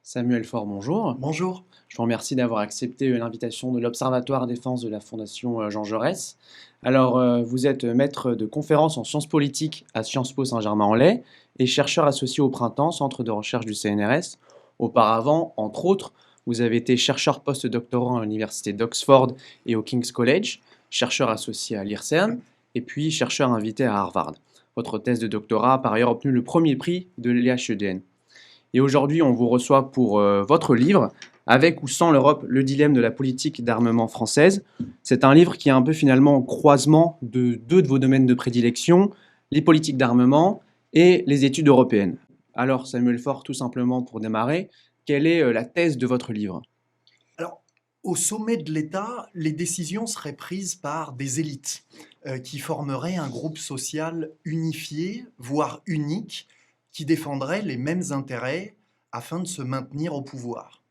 Samuel Faure, bonjour. Bonjour. Je vous remercie d'avoir accepté l'invitation de l'Observatoire Défense de la Fondation Jean Jaurès. Vous êtes maître de conférences en sciences politiques à Sciences Po Saint-Germain-en-Laye et chercheur associé au Printemps, centre de recherche du CNRS. Auparavant, entre autres, vous avez été chercheur post-doctorant à l'université d'Oxford et au King's College, chercheur associé à l'IRSEM et puis chercheur invité à Harvard. Votre thèse de doctorat a par ailleurs obtenu le premier prix de l'EHEDN. Et aujourd'hui, on vous reçoit pour votre livre, Avec ou sans l'Europe, le dilemme de la politique d'armement française. C'est un livre qui est un peu finalement croisement de deux de vos domaines de prédilection, les politiques d'armement et les études européennes. Alors, Samuel Faure, tout simplement pour démarrer, quelle est la thèse de votre livre? Alors, au sommet de l'État, les décisions seraient prises par des élites qui formeraient un groupe social unifié, voire unique, qui défendrait les mêmes intérêts afin de se maintenir au pouvoir.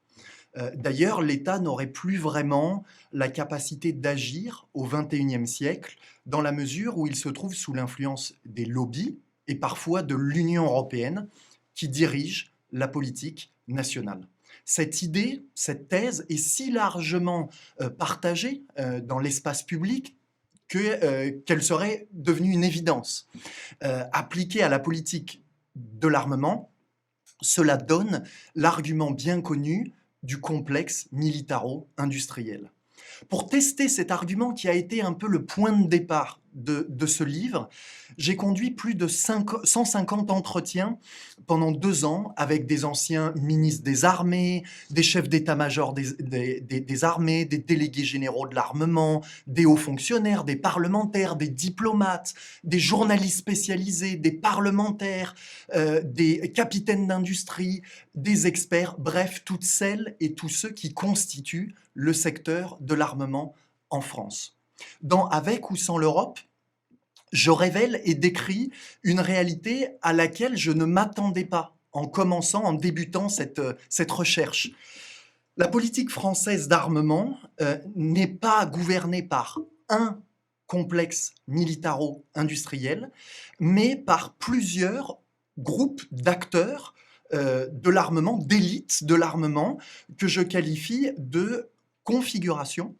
D'ailleurs, l'État n'aurait plus vraiment la capacité d'agir au XXIe siècle, dans la mesure où il se trouve sous l'influence des lobbies et parfois de l'Union européenne qui dirige la politique nationale. Cette idée, cette thèse est si largement partagée dans l'espace public qu'elle serait devenue une évidence. Appliquée à la politique de l'armement, cela donne l'argument bien connu du complexe militaro-industriel. Pour tester cet argument qui a été un peu le point de départ de ce livre, j'ai conduit plus de 150 entretiens pendant 2 ans avec des anciens ministres des armées, des chefs d'état-major des armées, des délégués généraux de l'armement, des hauts fonctionnaires, des parlementaires, des diplomates, des journalistes spécialisés, des parlementaires, des capitaines d'industrie, des experts, bref, toutes celles et tous ceux qui constituent le secteur de l'armement en France. Dans Avec ou sans l'Europe, je révèle et décris une réalité à laquelle je ne m'attendais pas en débutant cette recherche. La politique française d'armement n'est pas gouvernée par un complexe militaro-industriel, mais par plusieurs groupes d'acteurs de l'armement, d'élites de l'armement, que je qualifie de configuration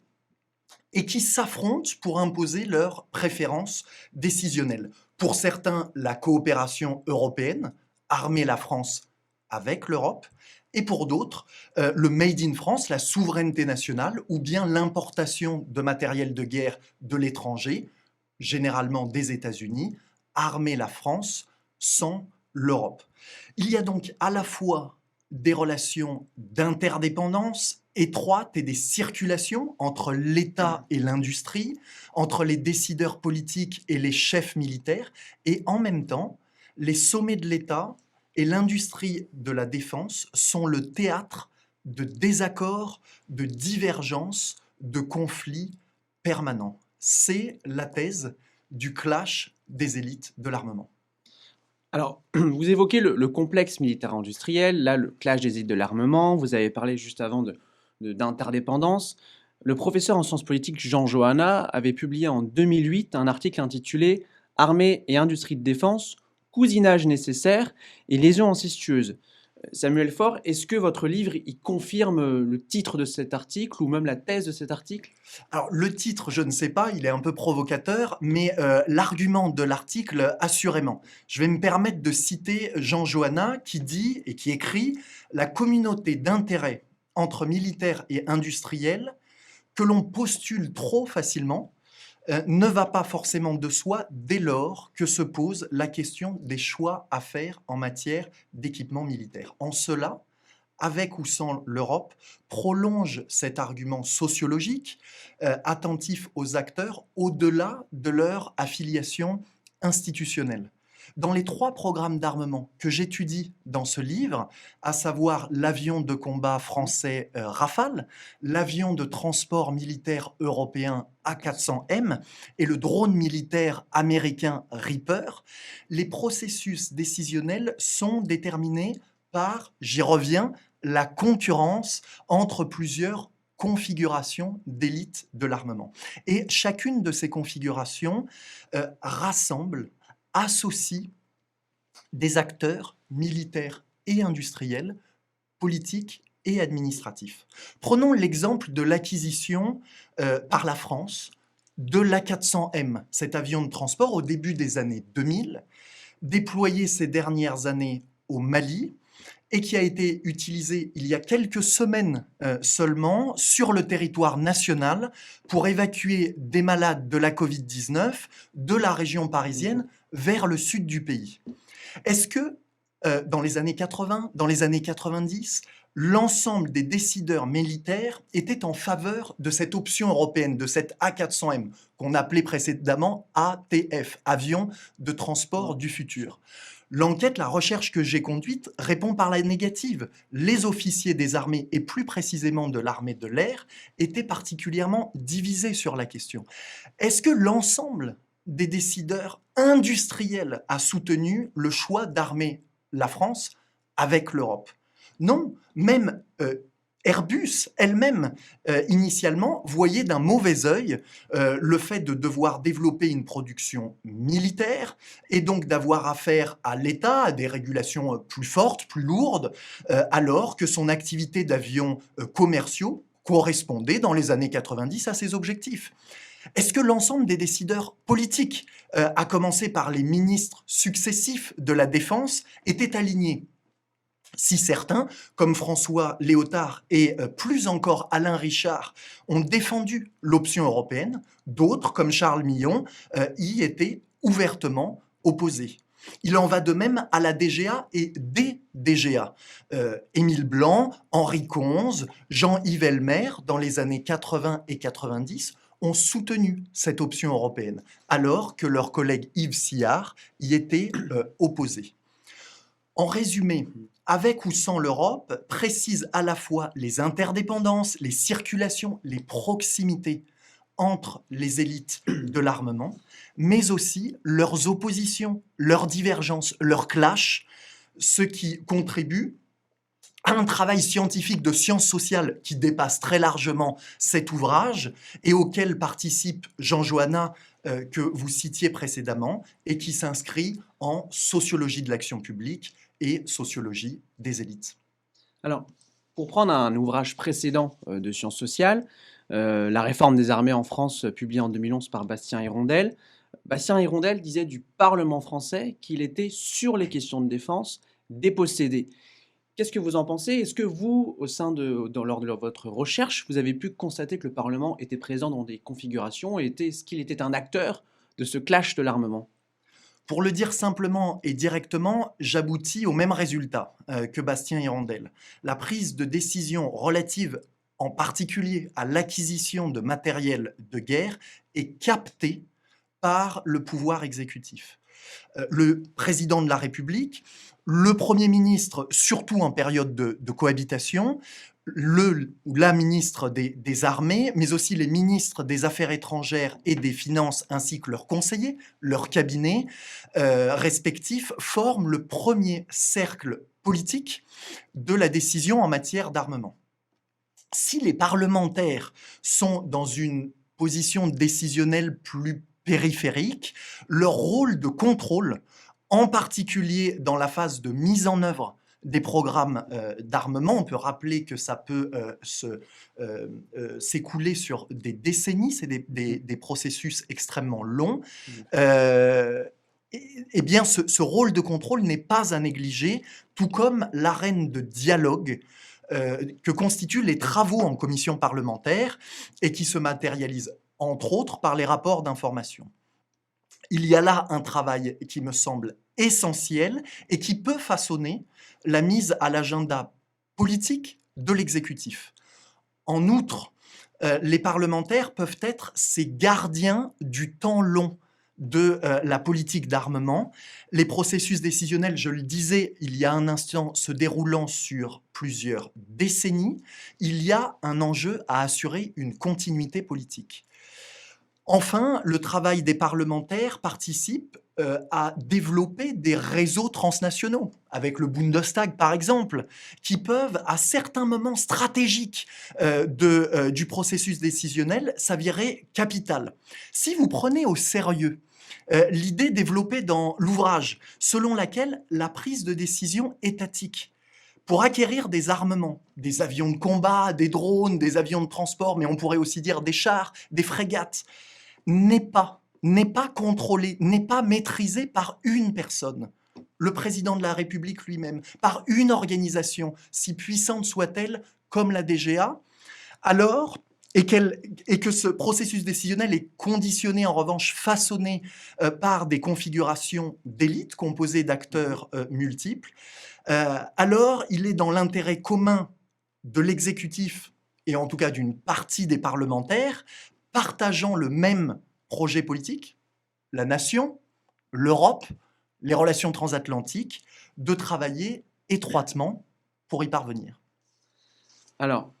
et qui s'affrontent pour imposer leurs préférences décisionnelles. Pour certains, la coopération européenne, armer la France avec l'Europe, et pour d'autres, le Made in France, la souveraineté nationale, ou bien l'importation de matériel de guerre de l'étranger, généralement des États-Unis, armer la France sans l'Europe. Il y a donc à la fois des relations d'interdépendance étroites et des circulations entre l'État et l'industrie, entre les décideurs politiques et les chefs militaires, et en même temps, les sommets de l'État et l'industrie de la défense sont le théâtre de désaccords, de divergences, de conflits permanents. C'est la thèse du clash des élites de l'armement. Alors, vous évoquez le complexe militaire-industriel, là, le clash des îles de l'armement, vous avez parlé juste avant d'interdépendance. Le professeur en sciences politiques Jean Johanna avait publié en 2008 un article intitulé Armée et industrie de défense, cousinage nécessaire et lésions incestueuses. Samuel Faure, est-ce que votre livre y confirme le titre de cet article ou même la thèse de cet article? Alors, le titre, je ne sais pas, il est un peu provocateur, mais l'argument de l'article, assurément. Je vais me permettre de citer Jean Johanna qui dit et qui écrit « La communauté d'intérêts entre militaires et industriels que l'on postule trop facilement ne va pas forcément de soi dès lors que se pose la question des choix à faire en matière d'équipement militaire. En cela, avec ou sans l'Europe, prolonge cet argument sociologique, attentif aux acteurs au-delà de leur affiliation institutionnelle. Dans les 3 programmes d'armement que j'étudie dans ce livre, à savoir l'avion de combat français Rafale, l'avion de transport militaire européen A400M et le drone militaire américain Reaper, les processus décisionnels sont déterminés par, j'y reviens, la concurrence entre plusieurs configurations d'élite de l'armement. Et chacune de ces configurations rassemble, associe des acteurs militaires et industriels politique et administratif. Prenons l'exemple de l'acquisition par la France de l'A400M, cet avion de transport au début des années 2000, déployé ces dernières années au Mali, et qui a été utilisé il y a quelques semaines seulement sur le territoire national pour évacuer des malades de la Covid-19 de la région parisienne vers le sud du pays. Est-ce que dans les années 80, dans les années 90, l'ensemble des décideurs militaires étaient en faveur de cette option européenne, de cette A400M, qu'on appelait précédemment ATF, Avion de transport du futur? L'enquête, la recherche que j'ai conduite répond par la négative. Les officiers des armées, et plus précisément de l'armée de l'air, étaient particulièrement divisés sur la question. Est-ce que l'ensemble des décideurs industriels a soutenu le choix d'armer la France avec l'Europe? Non, même Airbus elle-même, initialement, voyait d'un mauvais œil le fait de devoir développer une production militaire et donc d'avoir affaire à l'État, à des régulations plus fortes, plus lourdes, alors que son activité d'avions commerciaux correspondait dans les années 90 à ses objectifs. Est-ce que l'ensemble des décideurs politiques, à commencer par les ministres successifs de la Défense, étaient alignés? Si certains, comme François Léotard et plus encore Alain Richard, ont défendu l'option européenne, d'autres, comme Charles Millon, y étaient ouvertement opposés. Il en va de même à la DGA et des DGA. Émile Blanc, Henri Conze, Jean-Yves Elmer, dans les années 80 et 90, ont soutenu cette option européenne, alors que leur collègue Yves Sillard y était opposé. En résumé, avec ou sans l'Europe, précise à la fois les interdépendances, les circulations, les proximités entre les élites de l'armement, mais aussi leurs oppositions, leurs divergences, leurs clashs, ce qui contribue à un travail scientifique de sciences sociales qui dépasse très largement cet ouvrage et auquel participe Jean Joannin, que vous citiez précédemment, et qui s'inscrit en sociologie de l'action publique et sociologie des élites. Alors, pour prendre un ouvrage précédent de sciences sociales, La réforme des armées en France, publié en 2011 par Bastien Hirondelle, Bastien Hirondelle disait du Parlement français qu'il était, sur les questions de défense, dépossédé. Qu'est-ce que vous en pensez? Est-ce que vous, lors de votre recherche, vous avez pu constater que le Parlement était présent dans des configurations et est-ce qu'il était un acteur de ce clash de l'armement? Pour le dire simplement et directement, j'aboutis au même résultat que Bastien Hirondelle. La prise de décision relative en particulier à l'acquisition de matériel de guerre est captée par le pouvoir exécutif. Le président de la République, le Premier ministre, surtout en période de cohabitation, la ministre des Armées, mais aussi les ministres des Affaires étrangères et des Finances, ainsi que leurs conseillers, leurs cabinets respectifs, forment le premier cercle politique de la décision en matière d'armement. Si les parlementaires sont dans une position décisionnelle plus périphérique, leur rôle de contrôle, en particulier dans la phase de mise en œuvre des programmes d'armement, on peut rappeler que ça peut s'écouler sur des décennies, c'est des processus extrêmement longs, eh bien ce rôle de contrôle n'est pas à négliger, tout comme l'arène de dialogue que constituent les travaux en commission parlementaire et qui se matérialisent entre autres par les rapports d'information. Il y a là un travail qui me semble essentiel et qui peut façonner la mise à l'agenda politique de l'exécutif. En outre, les parlementaires peuvent être ces gardiens du temps long de la politique d'armement. Les processus décisionnels, je le disais il y a un instant, se déroulant sur plusieurs décennies, il y a un enjeu à assurer une continuité politique. Enfin, le travail des parlementaires participe à développer des réseaux transnationaux, avec le Bundestag par exemple, qui peuvent, à certains moments stratégiques du processus décisionnel, s'avérer capital. Si vous prenez au sérieux l'idée développée dans l'ouvrage, selon laquelle la prise de décision étatique pour acquérir des armements, des avions de combat, des drones, des avions de transport, mais on pourrait aussi dire des chars, des frégates, n'est pas contrôlé, n'est pas maîtrisé par une personne, le président de la République lui-même, par une organisation, si puissante soit-elle, comme la DGA, alors, et que ce processus décisionnel est conditionné, en revanche, façonné par des configurations d'élite composées d'acteurs multiples, alors il est dans l'intérêt commun de l'exécutif, et en tout cas d'une partie des parlementaires, partageant le même projet politique, la nation, l'Europe, les relations transatlantiques, de travailler étroitement pour y parvenir. Alors,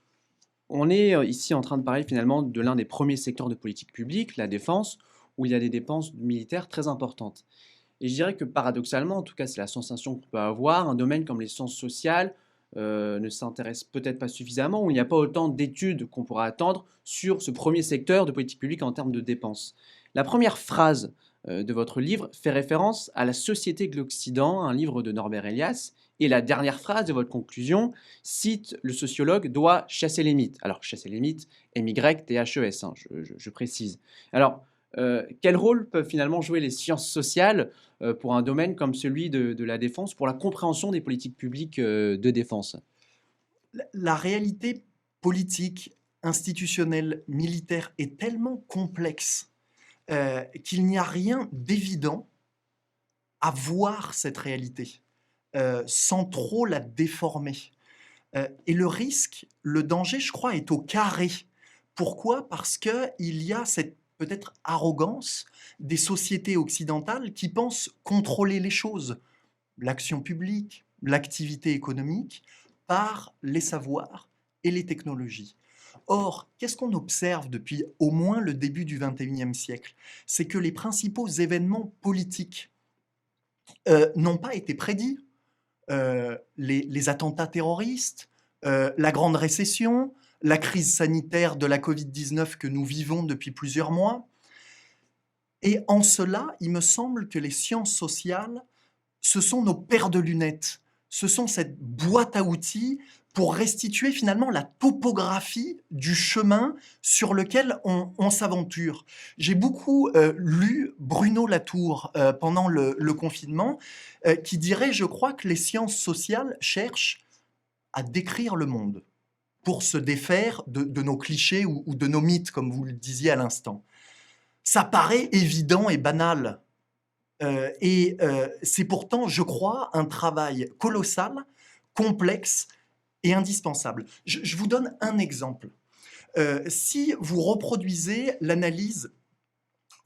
on est ici en train de parler finalement de l'un des premiers secteurs de politique publique, la défense, où il y a des dépenses militaires très importantes. Et je dirais que paradoxalement, en tout cas c'est la sensation qu'on peut avoir, un domaine comme les sciences sociales ne s'intéresse peut-être pas suffisamment, où il n'y a pas autant d'études qu'on pourra attendre sur ce premier secteur de politique publique en termes de dépenses. La première phrase de votre livre fait référence à La Société de l'Occident, un livre de Norbert Elias, et la dernière phrase de votre conclusion cite le sociologue doit chasser les mythes. Alors chasser les mythes, M-Y-T-H-E-S, hein, je précise. Alors, quel rôle peuvent finalement jouer les sciences sociales pour un domaine comme celui de la défense, pour la compréhension des politiques publiques de défense? La réalité politique, institutionnelle, militaire est tellement complexe qu'il n'y a rien d'évident à voir cette réalité sans trop la déformer. Et le risque, le danger, je crois, est au carré. Pourquoi? Parce qu'il y a cette peut-être arrogance des sociétés occidentales qui pensent contrôler les choses, l'action publique, l'activité économique, par les savoirs et les technologies. Or, qu'est-ce qu'on observe depuis au moins le début du XXIe siècle? C'est que les principaux événements politiques n'ont pas été prédits. Les attentats terroristes, la grande récession, la crise sanitaire de la Covid-19 que nous vivons depuis plusieurs mois. Et en cela, il me semble que les sciences sociales, ce sont nos paires de lunettes, ce sont cette boîte à outils pour restituer finalement la topographie du chemin sur lequel on s'aventure. J'ai beaucoup lu Bruno Latour pendant le confinement, qui dirait, je crois, que les sciences sociales cherchent à décrire le monde pour se défaire de nos clichés ou de nos mythes, comme vous le disiez à l'instant. Ça paraît évident et banal, et c'est pourtant, je crois, un travail colossal, complexe et indispensable. Je vous donne un exemple. Si vous reproduisez l'analyse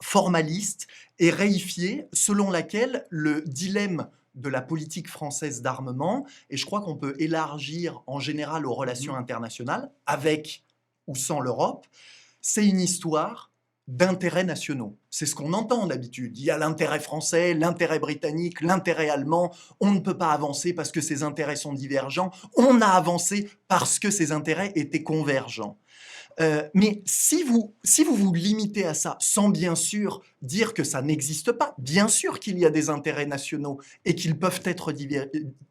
formaliste et réifiée selon laquelle le dilemme de la politique française d'armement, et je crois qu'on peut élargir en général aux relations internationales, avec ou sans l'Europe, c'est une histoire d'intérêts nationaux. C'est ce qu'on entend d'habitude. Il y a l'intérêt français, l'intérêt britannique, l'intérêt allemand. On ne peut pas avancer parce que ces intérêts sont divergents. On a avancé parce que ces intérêts étaient convergents. Mais si vous vous limitez à ça, sans bien sûr dire que ça n'existe pas, bien sûr qu'il y a des intérêts nationaux et qu'ils peuvent être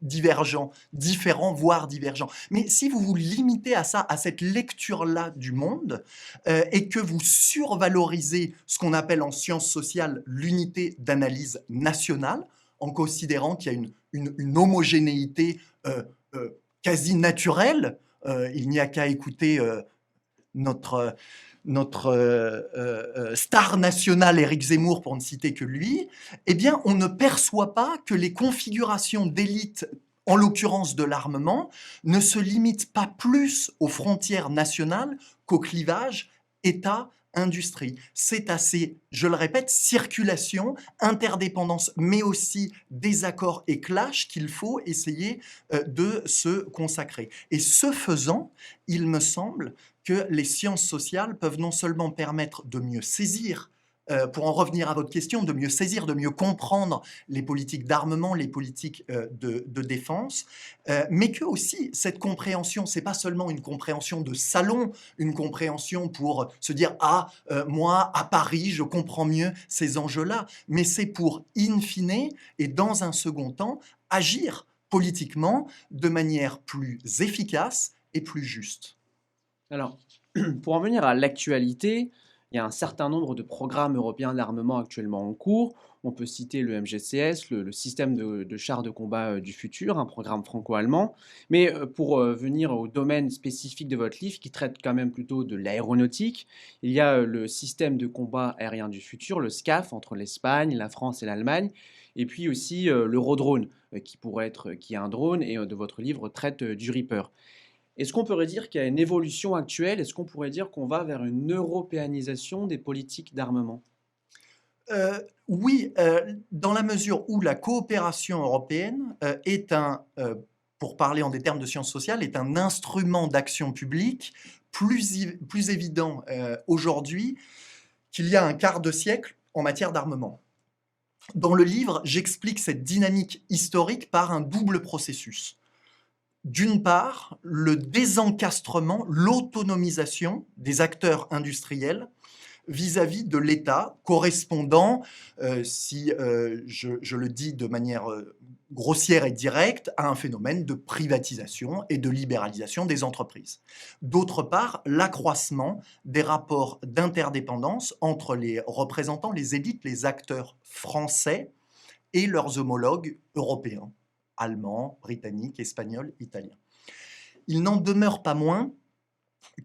divergents, différents, voire divergents. Mais si vous vous limitez à ça, à cette lecture-là du monde, et que vous survalorisez ce qu'on appelle en sciences sociales l'unité d'analyse nationale, en considérant qu'il y a une homogénéité quasi naturelle, il n'y a qu'à écouter notre star national Éric Zemmour, pour ne citer que lui, eh bien, on ne perçoit pas que les configurations d'élite, en l'occurrence de l'armement, ne se limitent pas plus aux frontières nationales qu'au clivage État-industrie. C'est assez, je le répète, circulation, interdépendance, mais aussi désaccord et clash qu'il faut essayer de se consacrer. Et ce faisant, il me semble que les sciences sociales peuvent non seulement permettre de mieux saisir, pour en revenir à votre question, de mieux saisir, de mieux comprendre les politiques d'armement, les politiques de défense, mais que aussi cette compréhension, c'est pas seulement une compréhension de salon, une compréhension pour se dire « Ah, moi, à Paris, je comprends mieux ces enjeux-là », mais c'est pour, in fine, et dans un second temps, agir politiquement de manière plus efficace et plus juste. Alors, pour en venir à l'actualité, il y a un certain nombre de programmes européens d'armement actuellement en cours. On peut citer le MGCS, le système de chars de combat du futur, un programme franco-allemand. Mais pour venir au domaine spécifique de votre livre, qui traite quand même plutôt de l'aéronautique, il y a le système de combat aérien du futur, le SCAF, entre l'Espagne, la France et l'Allemagne. Et puis aussi l'Eurodrone, qui est un drone, et de votre livre traite du Reaper. Est-ce qu'on pourrait dire qu'il y a une évolution actuelle? Est-ce qu'on pourrait dire qu'on va vers une européanisation des politiques d'armement? Oui, dans la mesure où la coopération européenne pour parler en des termes de sciences sociales, est un instrument d'action publique plus évident aujourd'hui qu'il y a un quart de siècle en matière d'armement. Dans le livre, j'explique cette dynamique historique par un double processus. D'une part, le désencastrement, l'autonomisation des acteurs industriels vis-à-vis de l'État, correspondant, si je le dis de manière grossière et directe, à un phénomène de privatisation et de libéralisation des entreprises. D'autre part, l'accroissement des rapports d'interdépendance entre les représentants, les élites, les acteurs français et leurs homologues européens, allemands, britanniques, espagnols, italiens. Il n'en demeure pas moins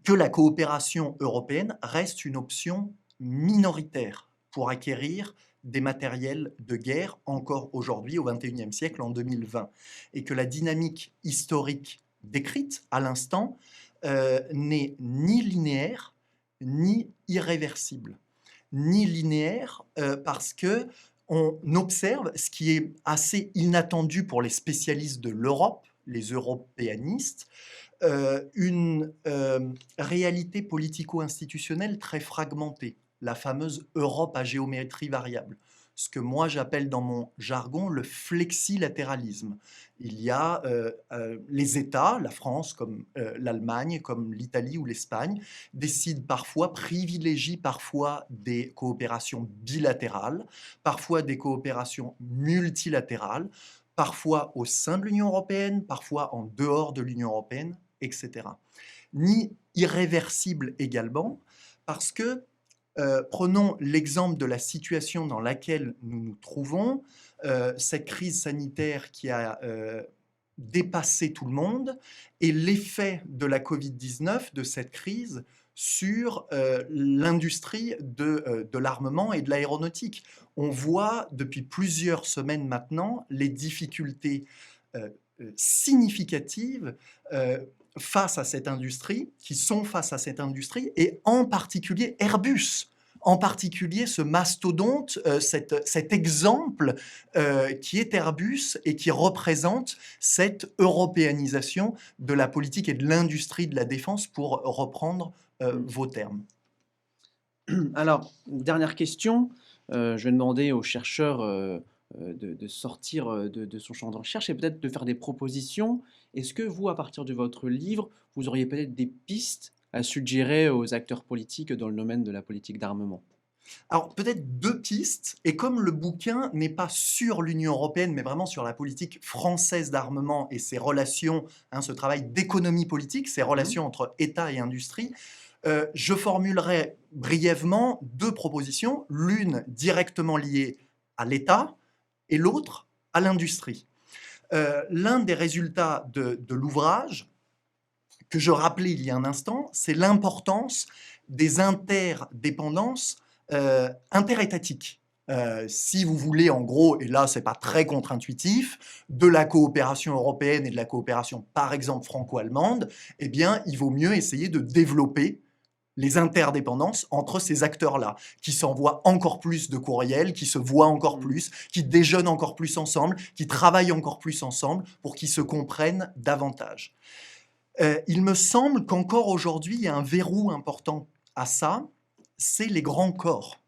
que la coopération européenne reste une option minoritaire pour acquérir des matériels de guerre encore aujourd'hui, au XXIe siècle, en 2020, et que la dynamique historique décrite à l'instant n'est ni linéaire ni irréversible. Ni linéaire parce que on observe ce qui est assez inattendu pour les spécialistes de l'Europe, les européanistes, une réalité politico-institutionnelle très fragmentée, la fameuse Europe à géométrie variable, ce que moi j'appelle dans mon jargon le flexilatéralisme. Il y a les États, la France comme l'Allemagne, comme l'Italie ou l'Espagne, privilégient parfois des coopérations bilatérales, parfois des coopérations multilatérales, parfois au sein de l'Union européenne, parfois en dehors de l'Union européenne, etc. Ni irréversible également, parce que, prenons l'exemple de la situation dans laquelle nous nous trouvons, cette crise sanitaire qui a dépassé tout le monde, et l'effet de la Covid-19, de cette crise, sur l'industrie de l'armement et de l'aéronautique. On voit depuis plusieurs semaines maintenant les difficultés significatives face à cette industrie, et en particulier Airbus, en particulier ce mastodonte, cet exemple qui est Airbus et qui représente cette européanisation de la politique et de l'industrie de la défense, pour reprendre vos termes. Alors, dernière question, je vais demander aux chercheurs de sortir de son champ de recherche et peut-être de faire des propositions. Est-ce que vous, à partir de votre livre, vous auriez peut-être des pistes à suggérer aux acteurs politiques dans le domaine de la politique d'armement? Alors, peut-être deux pistes, et comme le bouquin n'est pas sur l'Union européenne, mais vraiment sur la politique française d'armement et ses relations, ce travail d'économie politique, ces relations entre État et industrie, je formulerai brièvement deux propositions, l'une directement liée à l'État et l'autre à l'industrie. L'un des résultats de l'ouvrage, que je rappelais il y a un instant, c'est l'importance des interdépendances interétatiques. Si vous voulez, en gros, et là c'est pas très contre-intuitif, de la coopération européenne et de la coopération, par exemple, franco-allemande, eh bien, il vaut mieux essayer de développer les interdépendances entre ces acteurs-là, qui s'envoient encore plus de courriels, qui se voient encore plus, qui déjeunent encore plus ensemble, qui travaillent encore plus ensemble, pour qu'ils se comprennent davantage. Il me semble qu'encore aujourd'hui, il y a un verrou important à ça, c'est les grands corps.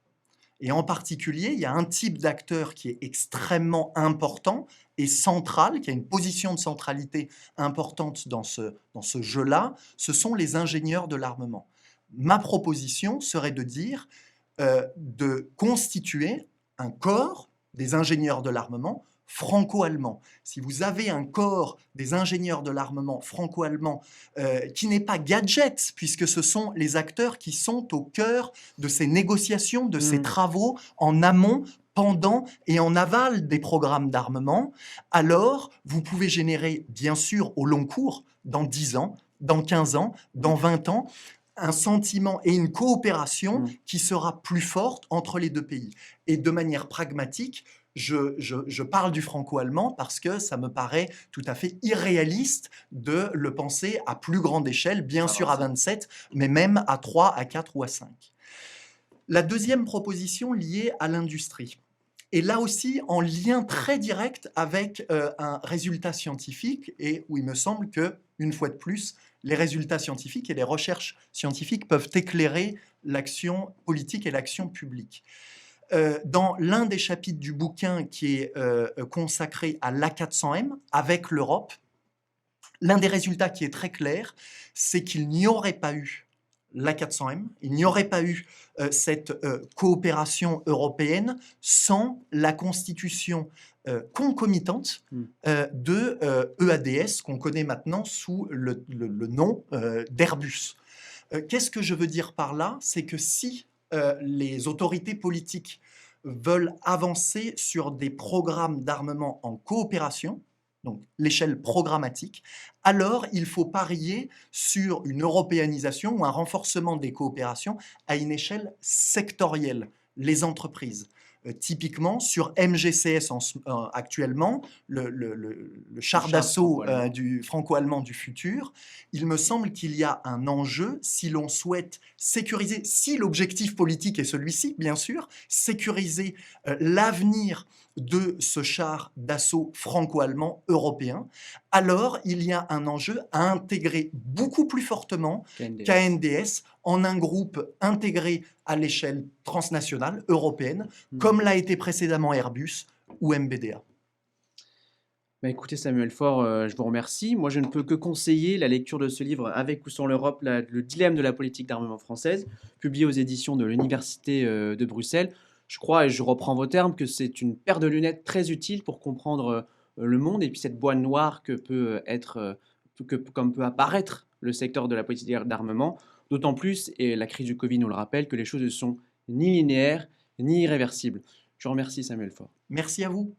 Et en particulier, il y a un type d'acteur qui est extrêmement important et central, qui a une position de centralité importante dans ce jeu-là, ce sont les ingénieurs de l'armement. Ma proposition serait de dire, de constituer un corps des ingénieurs de l'armement franco-allemand, si vous avez un corps des ingénieurs de l'armement franco-allemand qui n'est pas gadget, puisque ce sont les acteurs qui sont au cœur de ces négociations, de ces travaux en amont, pendant et en aval des programmes d'armement, alors vous pouvez générer, bien sûr, au long cours, dans 10 ans, dans 15 ans, dans 20 ans, un sentiment et une coopération qui sera plus forte entre les deux pays. Et de manière pragmatique, je parle du franco-allemand parce que ça me paraît tout à fait irréaliste de le penser à plus grande échelle, bien sûr à 27, mais même à 3, à 4 ou à 5. La deuxième proposition liée à l'industrie. Et là aussi, en lien très direct avec un résultat scientifique, et où il me semble que, une fois de plus, les résultats scientifiques et les recherches scientifiques peuvent éclairer l'action politique et l'action publique. Dans l'un des chapitres du bouquin qui est consacré à l'A400M avec l'Europe, l'un des résultats qui est très clair, c'est qu'il n'y aurait pas eu l'A400M, il n'y aurait pas eu cette coopération européenne sans la constitution concomitante de EADS, qu'on connaît maintenant sous le nom d'Airbus. Qu'est-ce que je veux dire par là? C'est que si les autorités politiques veulent avancer sur des programmes d'armement en coopération, donc l'échelle programmatique, alors il faut parier sur une européanisation ou un renforcement des coopérations à une échelle sectorielle, les entreprises. Typiquement, sur MGCS actuellement, le char d'assaut du franco-allemand du futur, il me semble qu'il y a un enjeu si l'on souhaite sécuriser, si l'objectif politique est celui-ci, bien sûr, sécuriser l'avenir de ce char d'assaut franco-allemand européen, alors il y a un enjeu à intégrer beaucoup plus fortement KNDS en un groupe intégré à l'échelle transnationale, européenne, comme l'a été précédemment Airbus ou MBDA. Bah écoutez Samuel Faure, je vous remercie. Moi, je ne peux que conseiller la lecture de ce livre Avec ou sans l'Europe, le dilemme de la politique d'armement française, publié aux éditions de l'Université de Bruxelles. Je crois, et je reprends vos termes, que c'est une paire de lunettes très utile pour comprendre le monde et puis cette boîte noire que peut être, comme peut apparaître le secteur de la politique d'armement. D'autant plus, et la crise du Covid nous le rappelle, que les choses ne sont ni linéaires ni irréversibles. Je vous remercie Samuel Faure. Merci à vous.